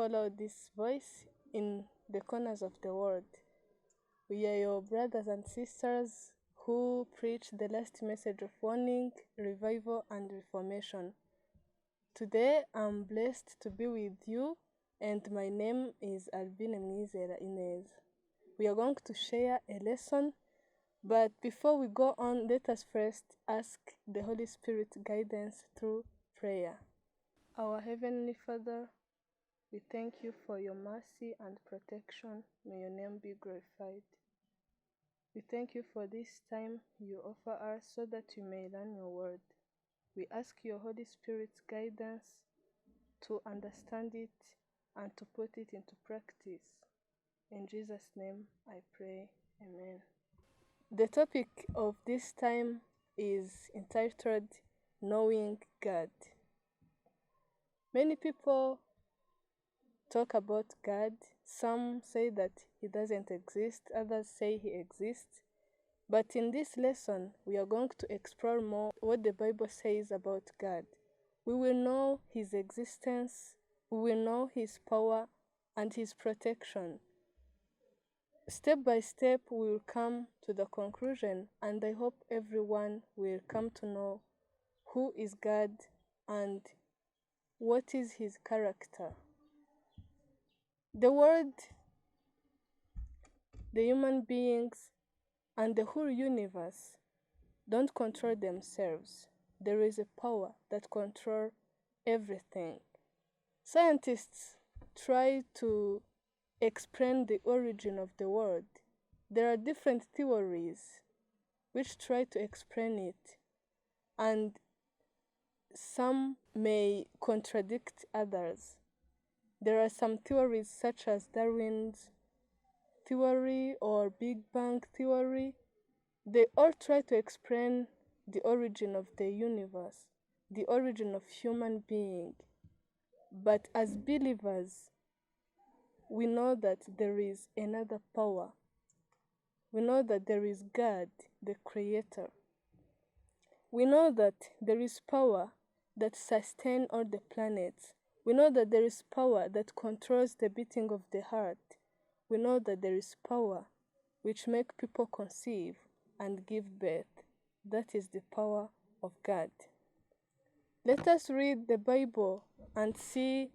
follow this voice in the corners of the world. We are your brothers and sisters who preach the last message of warning, revival, and reformation. Today, I'm blessed to be with you, and my name is Albine MWIZERA INEZA. We are going to share a lesson, but before we go on, let us first ask the Holy Spirit guidance through prayer. Our Heavenly Father, we thank you for your mercy and protection. May your name be glorified. We thank you for this time you offer us so that we may learn your word. We ask your Holy Spirit's guidance to understand it and to put it into practice. In Jesus' name I pray. Amen. The topic of this time is entitled Knowing God. Many people talk about God. Some say that he doesn't exist, others say he exists. But in this lesson, we are going to explore more what the Bible says about God. We will know his existence, we will know his power and his protection. Step by step, we will come to the conclusion, and I hope everyone will come to know who is God and what is his character. The world, the human beings, and the whole universe don't control themselves. There is a power that controls everything. Scientists try to explain the origin of the world. There are different theories which try to explain it, and some may contradict others. There are some theories such as Darwin's theory or Big Bang theory. They all try to explain the origin of the universe, the origin of human being. But as believers, we know that there is another power. We know that there is God, the Creator. We know that there is power that sustains all the planets. We know that there is power that controls the beating of the heart. We know that there is power which makes people conceive and give birth. That is the power of God. Let us read the Bible and see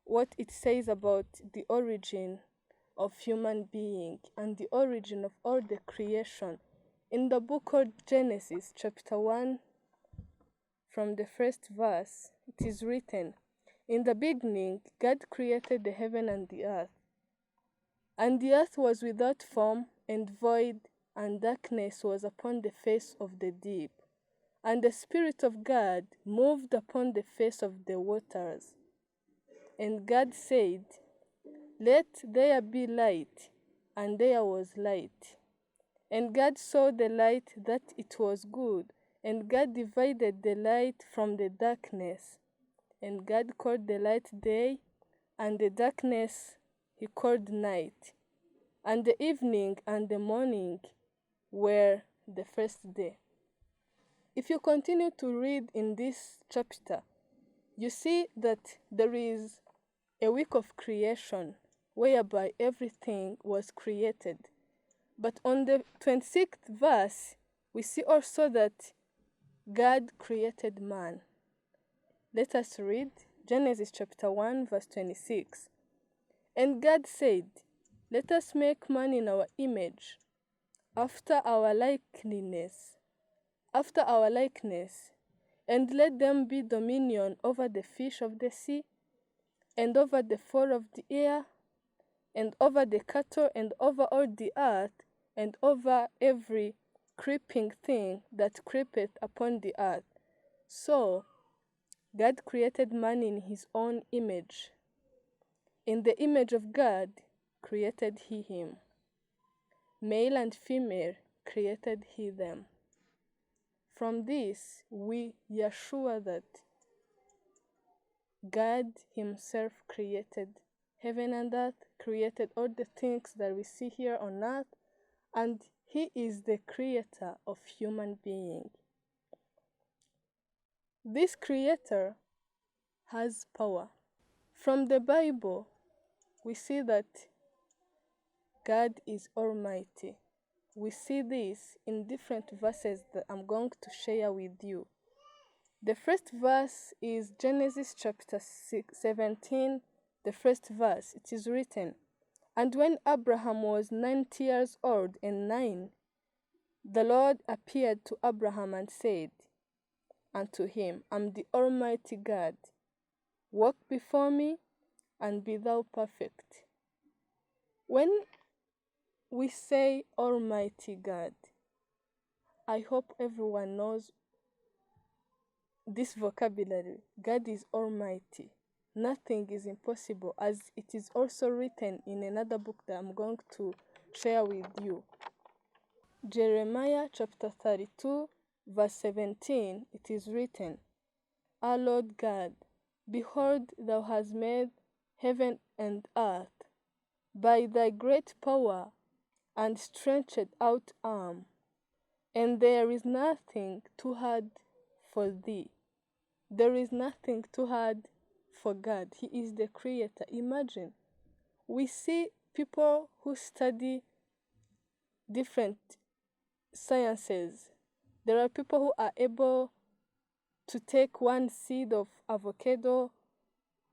what it says about the origin of human being and the origin of all the creation. In the book of Genesis, chapter 1, from the first verse, it is written, "In the beginning, God created the heaven and the earth. And the earth was without form and void, and darkness was upon the face of the deep. And the Spirit of God moved upon the face of the waters. And God said, Let there be light, and there was light. And God saw the light that it was good, and God divided the light from the darkness. And God called the light day, and the darkness he called night. And the evening and the morning were the first day." If you continue to read in this chapter, you see that there is a week of creation whereby everything was created. But on the 26th verse, we see also that God created man. Let us read Genesis chapter 1, verse 26. "And God said, Let us make man in our image, after our likeness, and let them be dominion over the fish of the sea, and over the fowl of the air, and over the cattle, and over all the earth, and over every creeping thing that creepeth upon the earth." So, God created man in his own image. In the image of God created he him. Male and female created he them. From this, we are sure that God himself created heaven and earth, created all the things that we see here on earth, and he is the creator of human being. This creator has power. From the Bible, we see that God is Almighty. We see this in different verses that I'm going to share with you. The first verse is Genesis chapter 17, the first verse. It is written, "And when Abraham was 90 years old and 9, the Lord appeared to Abraham and said unto him, I'm the Almighty God. Walk before me and be thou perfect." When we say Almighty God, I hope everyone knows this vocabulary. God is Almighty. Nothing is impossible, as it is also written in another book that I'm going to share with you. Jeremiah chapter 32, verse 17, it is written, "Our Lord God, behold, thou hast made heaven and earth by thy great power and stretched out arm, and there is nothing too hard for thee." There is nothing too hard for God. He is the creator. Imagine, we see people who study different sciences. There are people who are able to take one seed of avocado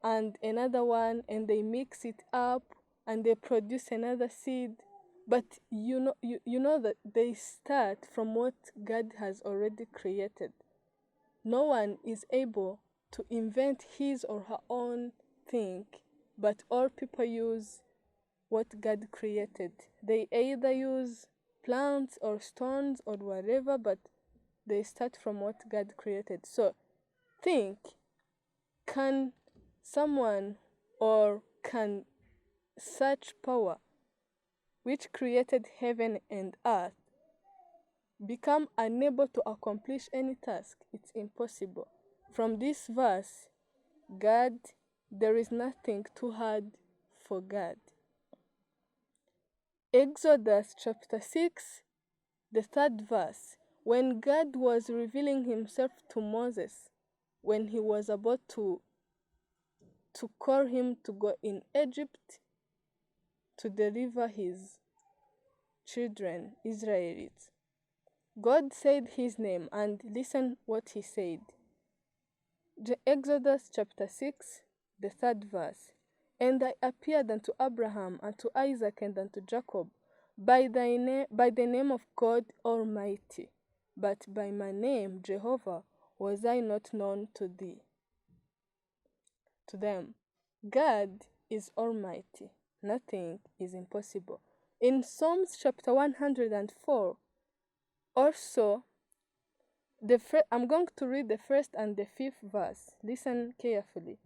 and another one, and they mix it up and they produce another seed. But you know that they start from what God has already created. No one is able to invent his or her own thing, but all people use what God created. They either use plants or stones or whatever, but they start from what God created. So think, can someone or can such power which created heaven and earth become unable to accomplish any task? It's impossible. From this verse, God, there is nothing too hard for God. Exodus chapter 6, the third verse, when God was revealing himself to Moses, when he was about to call him to go in Egypt to deliver his children, Israelites, God said his name, and listen what he said. Exodus chapter 6, the third verse. "And I appeared unto Abraham, and to Isaac, and unto Jacob, by the name of God Almighty, but by my name Jehovah was I not known to thee." To them, God is Almighty. Nothing is impossible. In Psalms chapter 104, also, I'm going to read the first and the fifth verse. Listen carefully.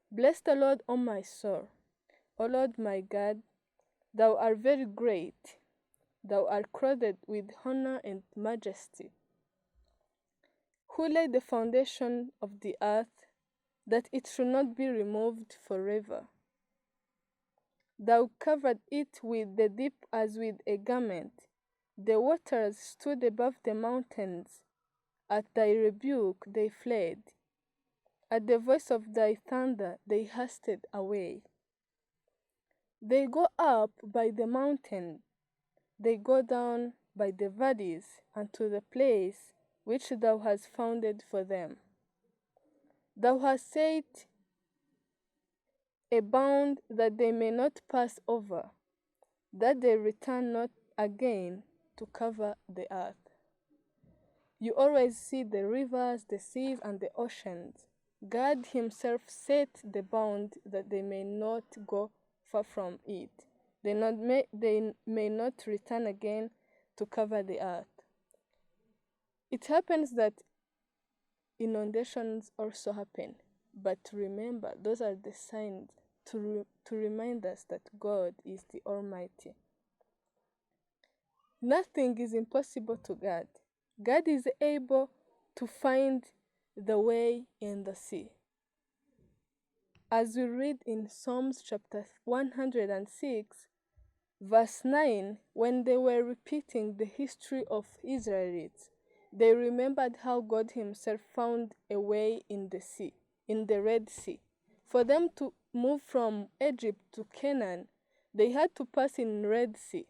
"Bless the Lord, O my soul. O Lord my God, thou art very great. Thou art clothed with honor and majesty. Who laid the foundation of the earth, that it should not be removed forever? Thou covered it with the deep as with a garment. The waters stood above the mountains. At thy rebuke they fled. At the voice of thy thunder they hasted away. They go up by the mountain, they go down by the valleys, unto the place which thou hast founded for them. Thou hast set a bound that they may not pass over, that they return not again to cover the earth." You always see the rivers, the seas, and the oceans. God himself set the bound that they may not go far from it. They may not return again to cover the earth. It happens that inundations also happen, but remember, those are the signs to remind us that God is the Almighty. Nothing is impossible to God. God is able to find the way in the sea. As we read in Psalms chapter 106, verse 9, when they were repeating the history of Israelites, they remembered how God himself found a way in the sea, in the Red Sea, for them to move from Egypt to Canaan, they had to pass in Red Sea.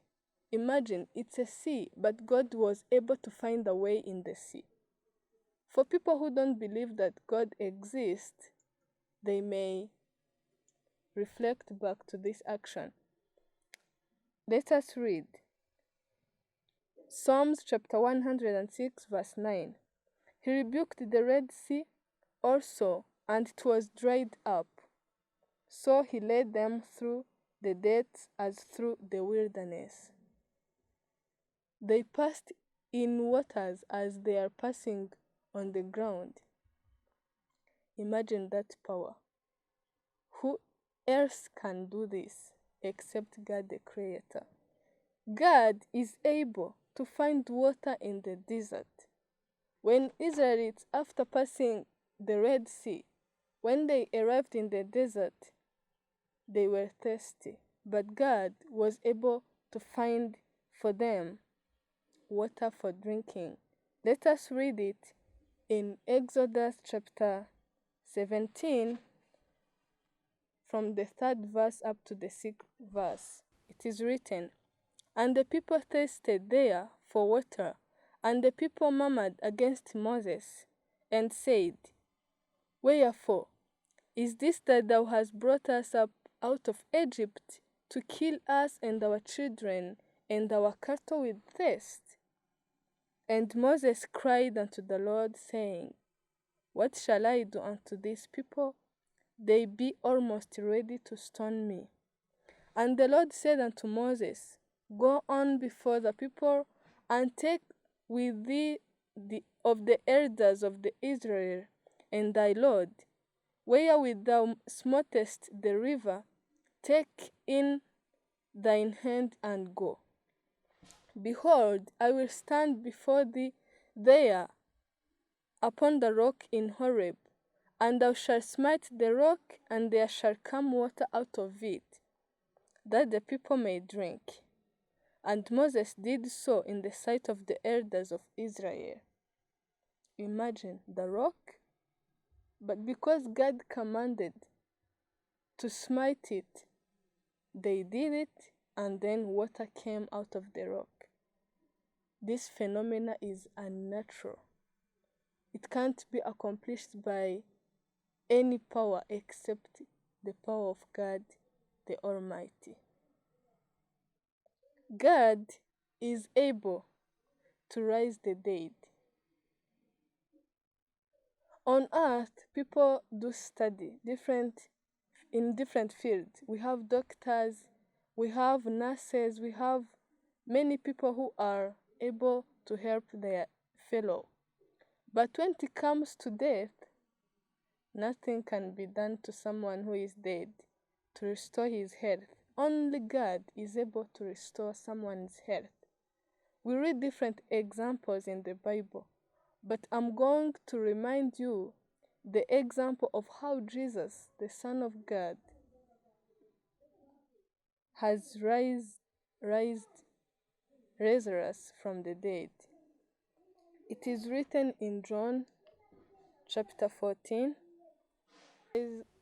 Imagine, it's a sea, but God was able to find a way in the sea. For people who don't believe that God exists, they may reflect back to this action. Let us read Psalms chapter 106, verse 9. He rebuked the Red Sea also, and it was dried up. So he led them through the depths as through the wilderness. They passed in waters as they are passing on the ground. Imagine that power. Who else can do this except God the Creator? God is able to find water in the desert. When Israelites, after passing the Red Sea, when they arrived in the desert, they were thirsty, but God was able to find for them water for drinking. Let us read it in Exodus chapter 17 from the 3rd verse up to the 6th verse. It is written, "And the people thirsted there for water, and the people murmured against Moses, and said, Wherefore is this that thou hast brought us up out of Egypt to kill us and our children and our cattle with thirst? And Moses cried unto the Lord, saying, What shall I do unto these people? They be almost ready to stone me. And the Lord said unto Moses, Go on before the people, and take with thee of the elders of the Israel, and thy Lord, wherewith thou smotest the river, take in thine hand and go. Behold, I will stand before thee there upon the rock in Horeb, and thou shalt smite the rock, and there shall come water out of it, that the people may drink. And Moses did so in the sight of the elders of Israel." Imagine the rock, but because God commanded to smite it, they did it, and then water came out of the rock. This phenomena is unnatural. It can't be accomplished by any power except the power of God the Almighty. God is able to raise the dead. On earth, people do study in different fields. We have doctors, we have nurses, we have many people who are able to help their fellow. But when it comes to death, nothing can be done to someone who is dead to restore his health. Only God is able to restore someone's health. We read different examples in the Bible, but I'm going to remind you the example of how Jesus, the Son of God, has raised Lazarus from the dead. It is written in John chapter 14,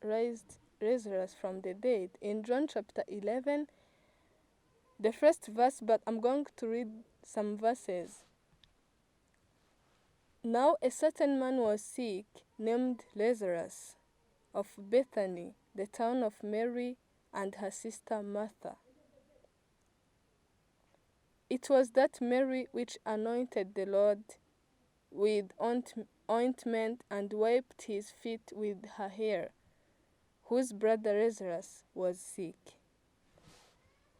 raised Lazarus from the dead. In John chapter 11, the first verse, but I'm going to read some verses. Now a certain man was sick, named Lazarus, of Bethany, the town of Mary and her sister Martha. It was that Mary which anointed the Lord with ointment and wiped his feet with her hair, whose brother Lazarus was sick.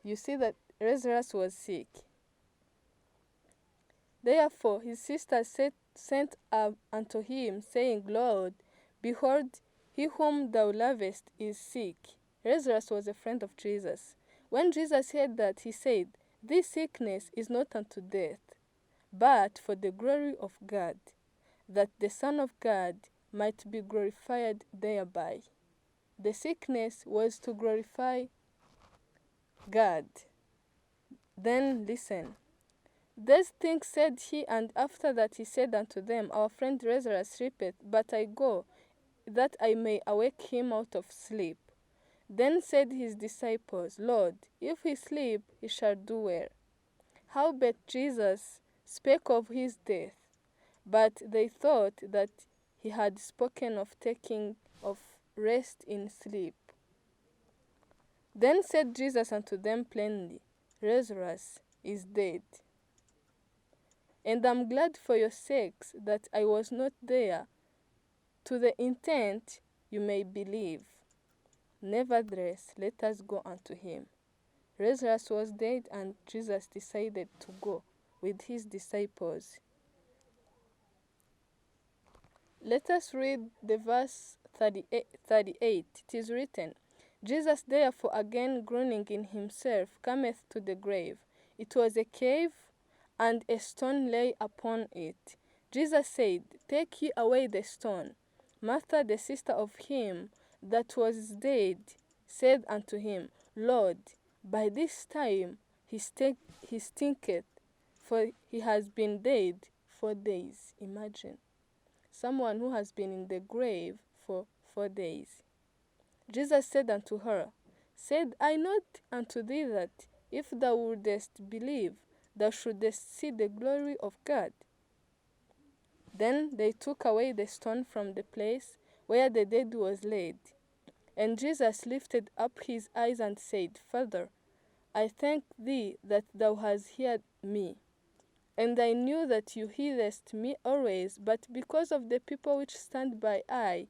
You see that Lazarus was sick. Therefore his sister sent up unto him, saying, Lord, behold, he whom thou lovest is sick. Lazarus was a friend of Jesus. When Jesus heard that, he said, This sickness is not unto death, but for the glory of God, that the Son of God might be glorified thereby. The sickness was to glorify God. Then listen. These things said he, and after that he said unto them, Our friend Lazarus sleepeth, but I go, that I may awake him out of sleep. Then said his disciples, Lord, if he sleep, he shall do well. Howbeit Jesus spake of his death, but they thought that he had spoken of taking of rest in sleep. Then said Jesus unto them plainly, Lazarus is dead. And I'm glad for your sakes that I was not there, to the intent you may believe. Nevertheless, let us go unto him. Lazarus was dead, and Jesus decided to go with his disciples. Let us read the verse 38. It is written, Jesus therefore again groaning in himself cometh to the grave. It was a cave, and a stone lay upon it. Jesus said, Take ye away the stone. Martha, the sister of him that was dead, said unto him, Lord, by this time he stinketh, for he has been dead 4 days. Imagine someone who has been in the grave for 4 days. Jesus said unto her, Said I not unto thee that, if thou wouldest believe, thou shouldest see the glory of God? Then they took away the stone from the place where the dead was laid. And Jesus lifted up his eyes and said, Father, I thank thee that thou hast heard me. And I knew that you hearest me always, but because of the people which stand by, I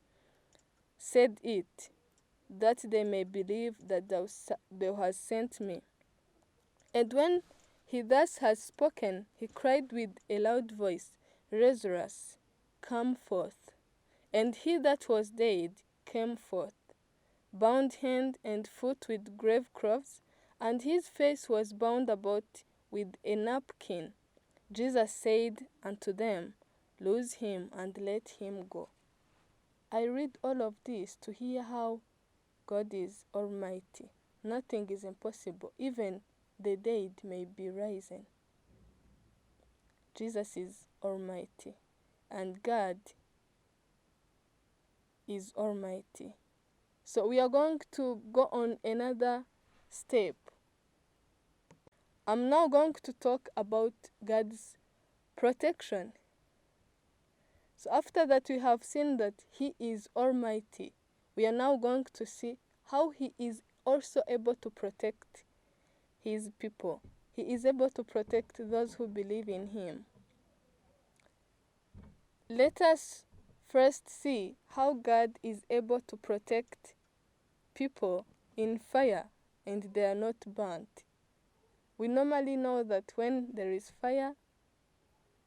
said it, that they may believe that thou hast sent me. And when he thus had spoken, he cried with a loud voice, Lazarus, come forth. And he that was dead came forth, bound hand and foot with grave clothes, and his face was bound about with a napkin. Jesus said unto them, Loose him and let him go. I read all of this to hear how God is almighty. Nothing is impossible. Even the dead may be rising. Jesus is almighty, and God is almighty. So we are going to go on another step. I'm now going to talk about God's protection. So after that we have seen that he is almighty, we are now going to see how he is also able to protect his people. He is able to protect those who believe in him. Let us first see how God is able to protect people in fire and they are not burnt. We normally know that when there is fire,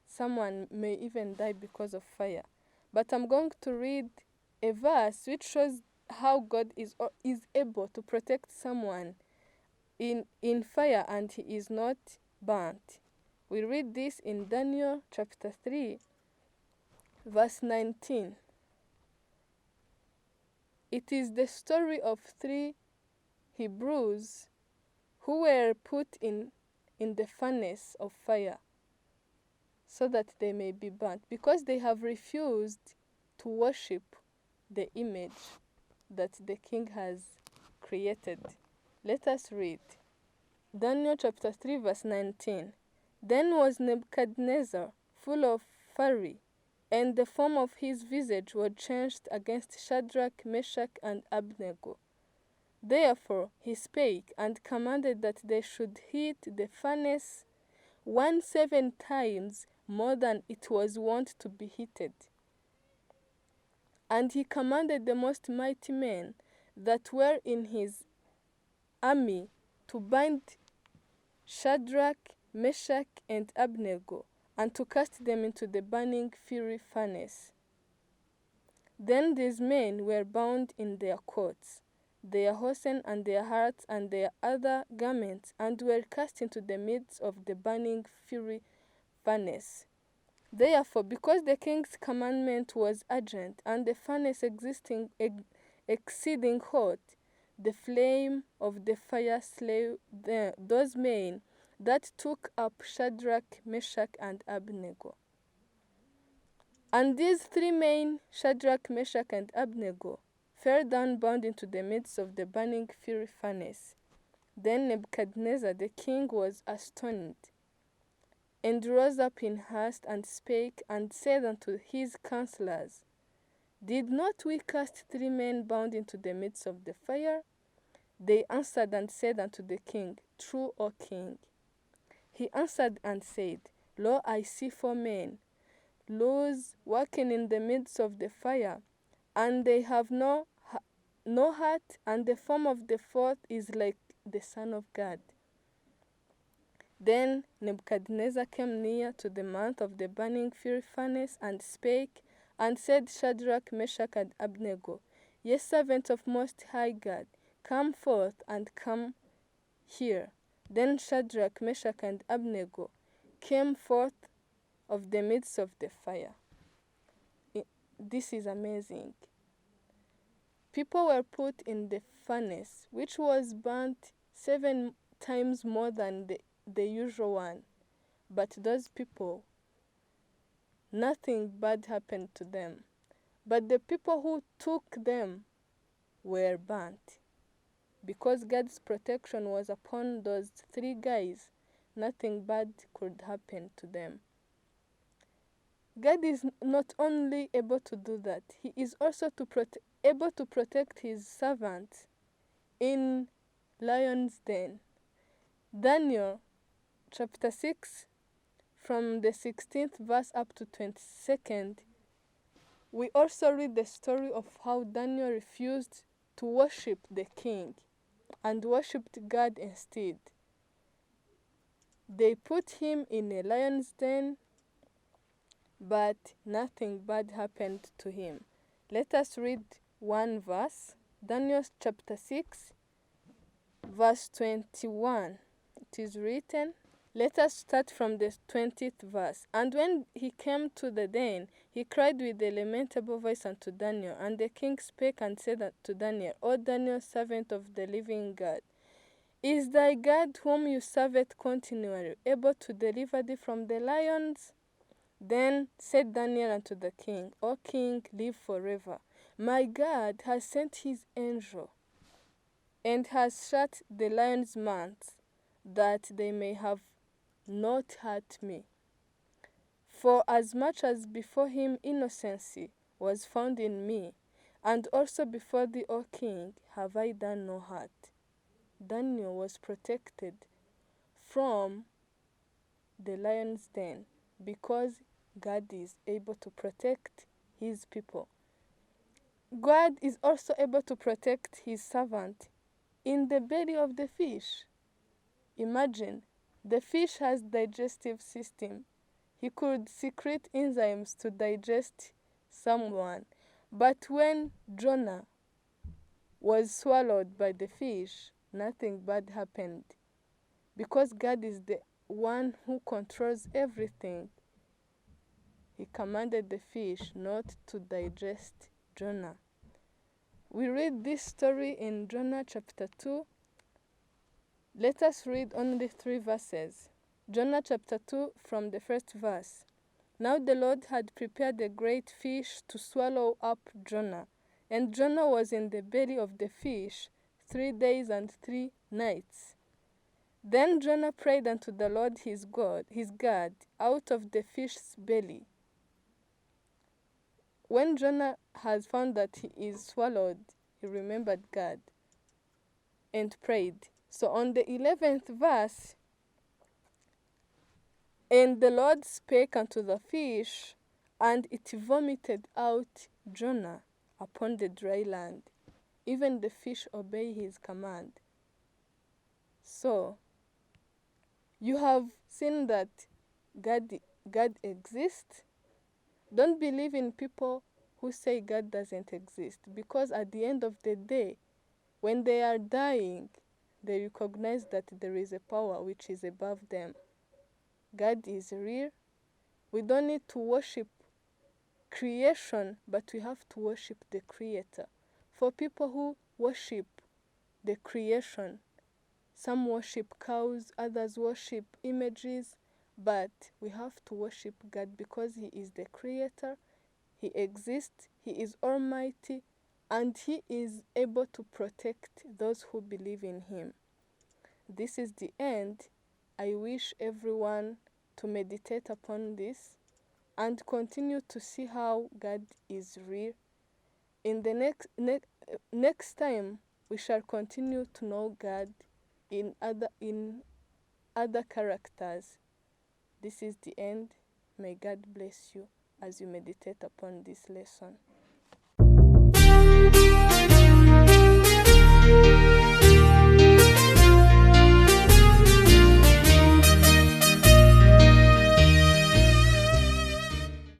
someone may even die because of fire. But I'm going to read a verse which shows how God is able to protect someone in fire and he is not burnt. We read this in Daniel chapter 3, verse 19. It is the story of 3 Hebrews who were put in the furnace of fire so that they may be burnt, because they have refused to worship the image that the king has created. Let us read. Daniel chapter 3, verse 19. Then was Nebuchadnezzar full of fury, and the form of his visage was changed against Shadrach, Meshach, and Abednego. Therefore he spake, and commanded that they should heat the furnace 17 times more than it was wont to be heated. And he commanded the most mighty men that were in his army to bind Shadrach, Meshach, and Abednego, and to cast them into the burning fiery furnace. Then these men were bound in their coats, their hosen, and their hats, and their other garments, and were cast into the midst of the burning fiery furnace. Therefore, because the king's commandment was urgent, and the furnace exceeding hot, the flame of the fire slew those men that took up Shadrach, Meshach, and Abednego. And these 3 men, Shadrach, Meshach, and Abednego, fell down bound into the midst of the burning fiery furnace. Then Nebuchadnezzar the king was astonished, and rose up in haste, and spake, and said unto his counselors, Did not we cast 3 men bound into the midst of the fire? They answered and said unto the king, True, O king. He answered and said, Lo, I see 4 men, loose, walking in the midst of the fire, and they have no hurt, and the form of the 4th is like the Son of God. Then Nebuchadnezzar came near to the mouth of the burning fiery furnace, and spake, and said, Shadrach, Meshach, and Abednego, Ye servants of Most High God, come forth, and come here. Then Shadrach, Meshach, and Abednego came forth of the midst of the fire. This is amazing. People were put in the furnace, which was burnt 7 times more than the usual one. But those people, nothing bad happened to them. But the people who took them were burnt. Because God's protection was upon those 3 guys, nothing bad could happen to them. God is not only able to do that, He is also able to protect His servants in lion's den. Daniel chapter 6, from the 16th verse up to 22nd, we also read the story of how Daniel refused to worship the king and worshipped God instead. They put him in a lion's den, but nothing bad happened to him. Let us read one verse, Daniel chapter 6, verse 21. It is written, let us start from the 20th verse. And when he came to the den, he cried with a lamentable voice unto Daniel. And the king spake and said to Daniel, O Daniel, servant of the living God, is thy God, whom you serveth continually, able to deliver thee from the lions? Then said Daniel unto the king, O king, live forever. My God has sent his angel, and has shut the lions' mouths, that they may have not hurt me. For as much as before him innocency was found in me, and also before thee, O king, have I done no hurt. Daniel was protected from the lion's den because God is able to protect his people. God is also able to protect his servant in the belly of the fish. Imagine, the fish has digestive system. He could secrete enzymes to digest someone. But when Jonah was swallowed by the fish, nothing bad happened. Because God is the one who controls everything, He commanded the fish not to digest Jonah. We read this story in Jonah chapter 2. Let us read only 3 verses. Jonah chapter 2 from the 1st verse. Now the Lord had prepared a great fish to swallow up Jonah. And Jonah was in the belly of the fish 3 days and 3 nights. Then Jonah prayed unto the Lord his God, out of the fish's belly. When Jonah has found that he is swallowed, he remembered God and prayed. So on the 11th verse, and the Lord spake unto the fish, and it vomited out Jonah upon the dry land. Even the fish obey his command. So, you have seen that God exists. Don't believe in people who say God doesn't exist, because at the end of the day, when they are dying, they recognize that there is a power which is above them. God is real. We don't need to worship creation, but we have to worship the Creator. For people who worship the creation, some worship cows, others worship images, but we have to worship God because He is the Creator, He exists, He is almighty, and He is able to protect those who believe in Him. This is the end. I wish everyone to meditate upon this and continue to see how God is real. In the next time, we shall continue to know God in other characters. This is the end. May God bless you as you meditate upon this lesson.